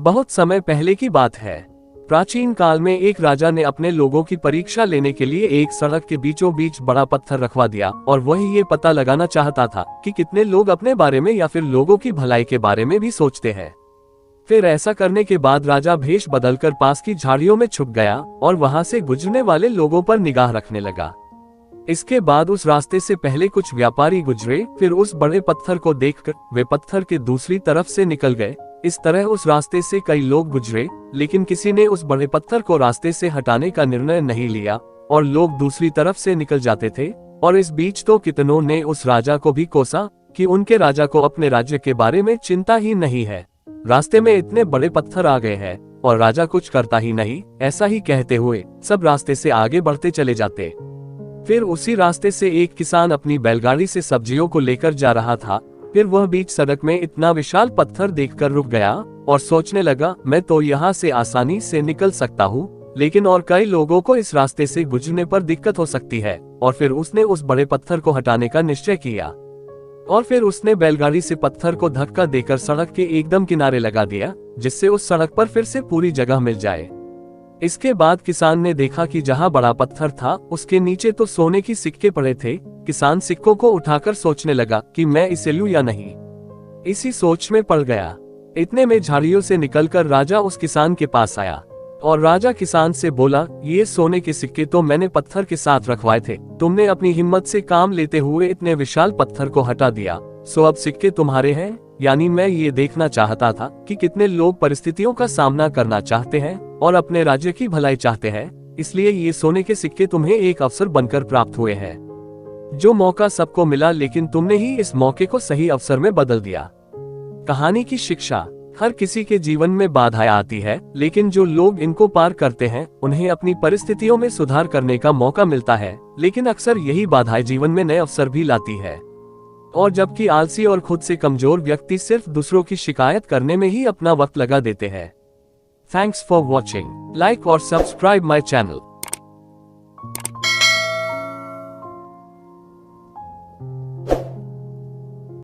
बहुत समय पहले की बात है। प्राचीन काल में एक राजा ने अपने लोगों की परीक्षा लेने के लिए एक सड़क के बीचों बीच बड़ा पत्थर रखवा दिया और वही ये पता लगाना चाहता था कि कितने लोग अपने बारे में या फिर लोगों की भलाई के बारे में भी सोचते हैं। फिर ऐसा करने के बाद राजा भेष बदलकर पास की झाड़ियों में छुप गया और वहां से गुजरने वाले लोगों पर निगाह रखने लगा। इसके बाद उस रास्ते से पहले कुछ व्यापारी गुजरे, फिर उस बड़े पत्थर को देखकर वे पत्थर के दूसरी तरफ से निकल गए। इस तरह उस रास्ते से कई लोग गुजरे, लेकिन किसी ने उस बड़े पत्थर को रास्ते से हटाने का निर्णय नहीं लिया और लोग दूसरी तरफ से निकल जाते थे। और इस बीच तो कितनों ने उस राजा को भी कोसा कि उनके राजा को अपने राज्य के बारे में चिंता ही नहीं है, रास्ते में इतने बड़े पत्थर आ गए हैं और राजा कुछ करता ही नहीं। ऐसा ही कहते हुए सब रास्ते से आगे बढ़ते चले जाते। फिर उसी रास्ते से एक किसान अपनी बैलगाड़ी से सब्जियों को लेकर जा रहा था। फिर वह बीच सड़क में इतना विशाल पत्थर देखकर रुक गया और सोचने लगा, मैं तो यहाँ से आसानी से निकल सकता हूँ, लेकिन और कई लोगों को इस रास्ते से गुजरने पर दिक्कत हो सकती है। और फिर उसने उस बड़े पत्थर को हटाने का निश्चय किया और फिर उसने बैलगाड़ी से पत्थर को धक्का देकर सड़क के एकदम किनारे लगा दिया, जिससे उस सड़क पर फिर से पूरी जगह मिल जाए। इसके बाद किसान ने देखा कि जहाँ बड़ा पत्थर था उसके नीचे तो सोने की सिक्के पड़े थे। किसान सिक्कों को उठाकर सोचने लगा कि मैं इसे लूं या नहीं। इसी सोच में पड़ गया। इतने में झाड़ियों से निकलकर राजा उस किसान के पास आया और राजा किसान से बोला, ये सोने के सिक्के तो मैंने पत्थर के साथ रखवाए थे, तुमने अपनी हिम्मत से काम लेते हुए इतने विशाल पत्थर को हटा दिया, सो अब सिक्के तुम्हारे हैं। यानी मैं ये देखना चाहता था कि कितने लोग परिस्थितियों का सामना करना चाहते हैं और अपने राज्य की भलाई चाहते हैं, इसलिए ये सोने के सिक्के तुम्हें एक अवसर बनकर प्राप्त हुए हैं। जो मौका सबको मिला, लेकिन तुमने ही इस मौके को सही अवसर में बदल दिया। कहानी की शिक्षा, हर किसी के जीवन में बाधाएं आती है, लेकिन जो लोग इनको पार करते हैं उन्हें अपनी परिस्थितियों में सुधार करने का मौका मिलता है। लेकिन अक्सर यही बाधाएं जीवन में नए अवसर भी लाती है, और जबकि आलसी और खुद से कमजोर व्यक्ति सिर्फ दूसरों की शिकायत करने में ही अपना वक्त लगा देते हैं। Thanks for watching. लाइक और सब्सक्राइब माई चैनल।